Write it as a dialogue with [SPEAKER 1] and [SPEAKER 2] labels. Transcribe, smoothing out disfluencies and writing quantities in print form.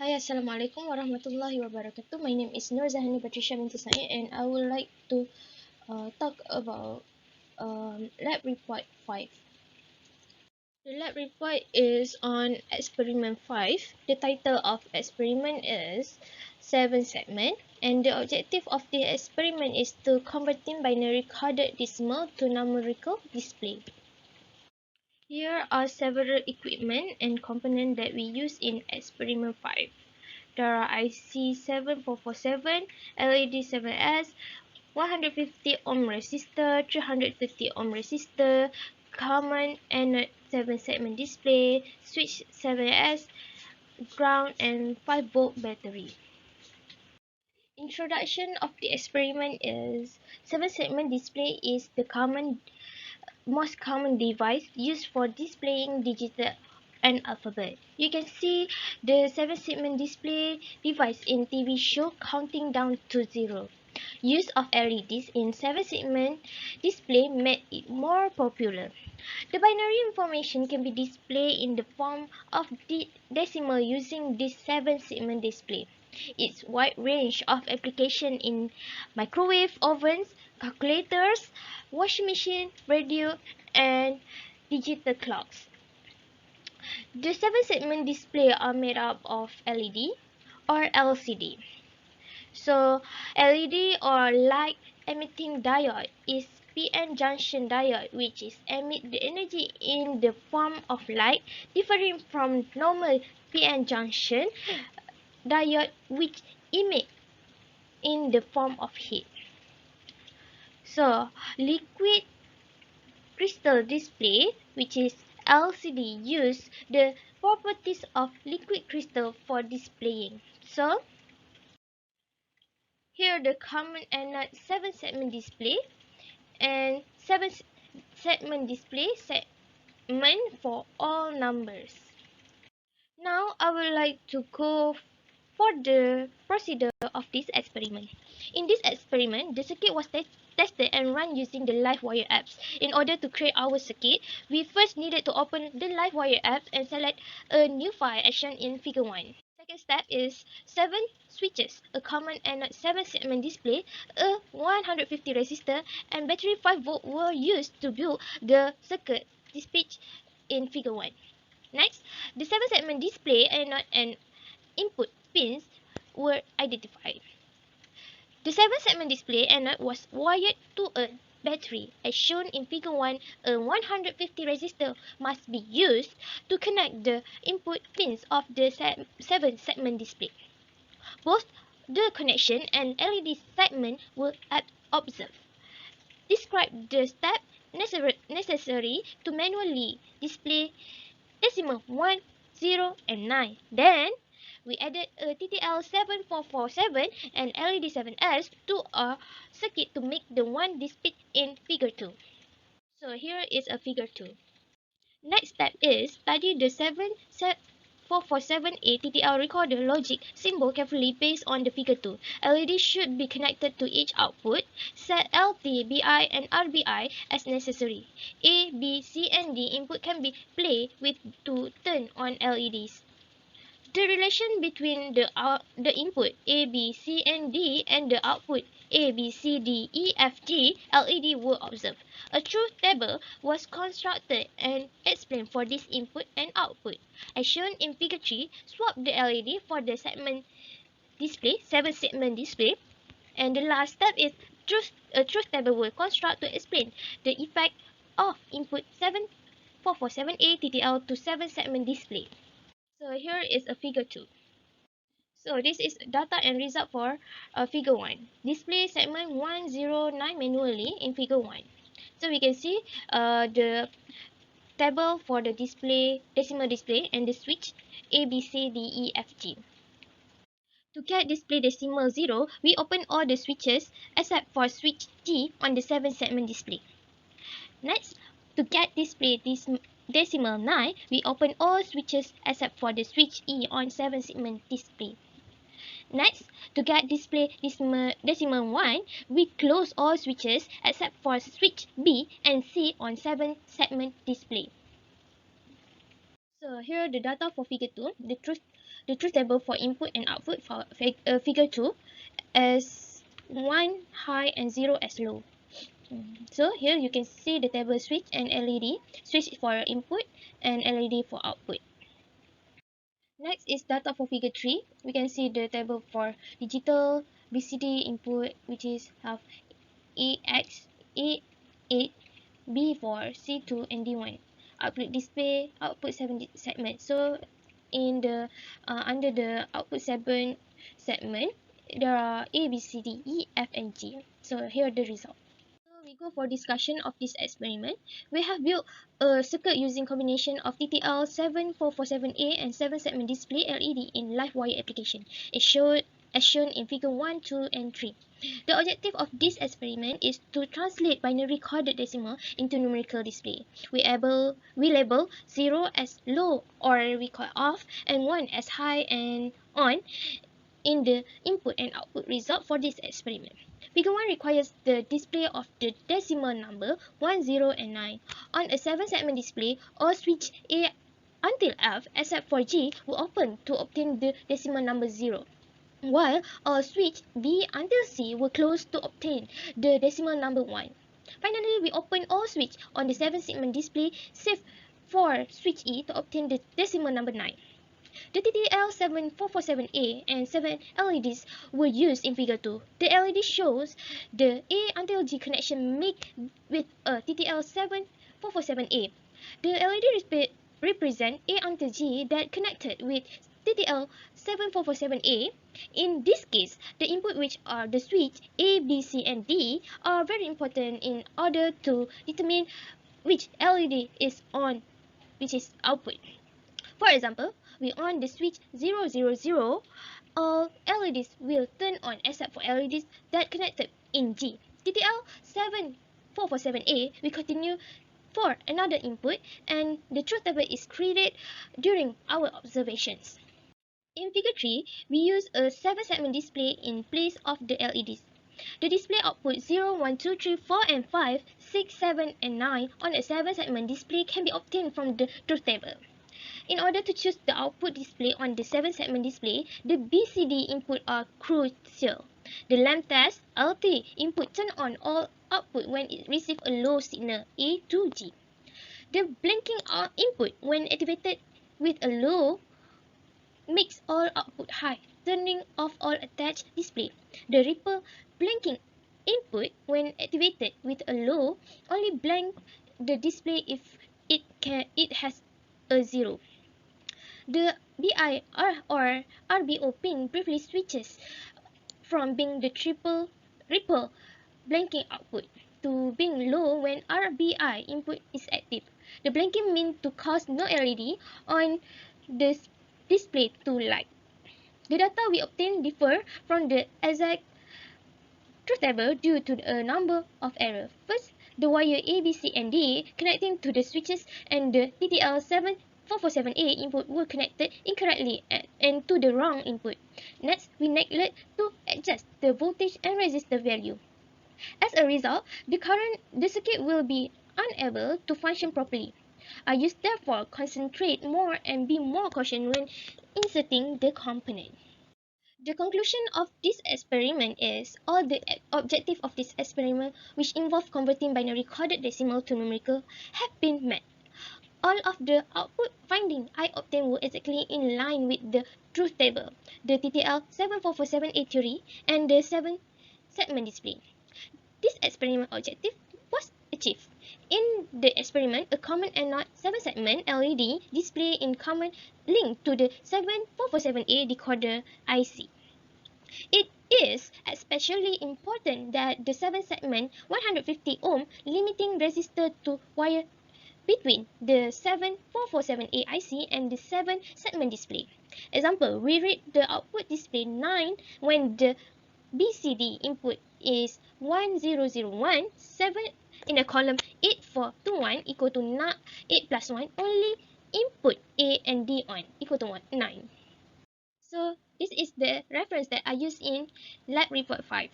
[SPEAKER 1] Hi, Assalamualaikum warahmatullahi wabarakatuh. My name is Nur Zahani Patricia binti Said, and I would like to talk about lab report 5. The lab report is on experiment 5. The title of experiment is 7 segment, and the objective of the experiment is to converting binary coded decimal to numerical display. Here are several equipment and components that we use in experiment 5. There are IC 7447, LED 7S, 150 ohm resistor, 330 ohm resistor, common anode 7 segment display, switch 7S, ground, and 5 volt battery. Introduction of the experiment is 7 segment display is the most common device used for displaying digital and alphabet. You can see the 7 segment display device in TV show counting down to 0. Use of LEDs in 7 segment display made it more popular. The binary information can be displayed in the form of decimal using this 7 segment display. Its wide range of application in microwave ovens, calculators, washing machine, radio, and digital clocks. The 7 segment display are made up of LED or LCD. So LED or light emitting diode is PN junction diode, which is emit the energy in the form of light, differing from normal PN junction diode which emit in the form of heat. So liquid crystal display, which is LCD, use the properties of liquid crystal for displaying. So here the common anode 7 segment display and 7 segment display segment for all numbers. Now I would like to go for the procedure of this experiment. In this experiment, the circuit was tested and run using the LiveWire apps. In order to create our circuit, we first needed to open the LiveWire apps and select a new file as shown in figure 1. Second step is 7 switches, a common anode 7 segment display, a 150 resistor, and battery 5 volt were used to build the circuit displayed in figure 1. Next, the 7 segment display anode and input pins were identified. The 7 segment display anode was wired to a battery. As shown in figure 1, a 150 resistor must be used to connect the input pins of the 7 segment display. Both the connection and LED segment were observed. Describe the step necessary to manually display decimal 1, 0, and 9. Then, we added a TTL7447 and LED7S to our circuit to make the one displayed in figure 2. So here is a figure 2. Next step is study the 7447A TTL recorder logic symbol carefully based on the figure 2. LED should be connected to each output. Set LT, BI, and RBI as necessary. A, B, C, and D input can be played with to turn on LEDs. The relation between the input A, B, C, and D and the output A, B, C, D, E, F, G LED were observed. A truth table was constructed and explained for this input and output. As shown in figure 3, swap the LED for the segment display, 7 segment display. And the last step is a truth table will construct to explain the effect of input 7447A TTL to 7 segment display. So here is a figure 2. So this is data and result for figure 1. Display segment 109 manually in figure 1. So we can see the table for the display, decimal display, and the switch A, B, C, D, E, F, G. To get display decimal 0, we open all the switches except for switch G on the 7 segment display. Next, to get display decimal 9, we open all switches except for the switch E on 7 segment display. Next, to get display decimal 1, we close all switches except for switch B and C on 7 segment display. So here are the data for figure 2. The truth the truth table for input and output for figure 2 as 1 high and 0 as low. So here you can see the table switch and LED, switch for input and LED for output. Next is data for figure 3. We can see the table for digital BCD input, which is have AX, A8, B4, C2 and D1. Output display, output 7 segment. So in the under the output 7 segment, there are A, B, C, D, E, F and G. So here are the results. So we go for discussion of this experiment. We have built a circuit using combination of TTL 7447A and 7-segment display LED in LiveWire application. It's shown as shown in figure 1, 2 and 3. The objective of this experiment is to translate binary coded decimal into numerical display. We label 0 as low or we call off and 1 as high and on in the input and output result for this experiment. Figure 1 requires the display of the decimal number 1, 0 and 9. On a 7-segment display, all switch A until F except for G will open to obtain the decimal number 0, while all switch B until C will close to obtain the decimal number 1. Finally, we open all switch on the 7-segment display save for switch E to obtain the decimal number 9. The TTL7447A and 7 LEDs were used in figure 2. The LED shows the A until G connection made with a TTL7447A. The LED represent A until G that connected with TTL7447A. In this case, the input, which are the switch A, B, C and D, are very important in order to determine which LED is on, which is output. For example, we on the switch 000, all LEDs will turn on except for LEDs that connected in G. TTL7447A will continue for another input and the truth table is created during our observations. In figure 3, we use a 7-segment display in place of the LEDs. The display output 0, 1, 2, 3, 4 and 5, 6, 7 and 9 on a 7-segment display can be obtained from the truth table. In order to choose the output display on the 7-segment display, the BCD input are crucial. The lamp test LT input turn on all output when it receives a low signal A to G. The blinking input when activated with a low makes all output high, turning off all attached display. The ripple blinking input when activated with a low only blank the display if it has a 0. The BI or RBO pin briefly switches from being the triple ripple blinking output to being low when RBI input is active. The blinking means to cause no LED on the display to light. The data we obtain differ from the exact truth table due to a number of errors. First, the wire A, B, C and D connecting to the switches and the TTL7447A input were connected incorrectly and to the wrong input. Next, we neglect to adjust the voltage and resistor value. As a result, the circuit will be unable to function properly. I use therefore concentrate more and be more cautious when inserting the component. The conclusion of this experiment is all the objective of this experiment, which involve converting binary coded decimal to numerical, have been met. All of the output findings I obtained were exactly in line with the truth table, the TTL7447A theory, and the 7-segment display. This experiment objective was achieved. In the experiment, a common anode 7-segment LED display in common link to the 7447A decoder IC. It is especially important that the 7-segment 150 ohm limiting resistor to wire between the 7447A IC and the 7-segment display. Example, we read the output display 9 when the BCD input is 1001, 7 in the column 8421 equal to 8 plus 1, only input A and D on equal to 9. So this is the reference that I use in lab report 5.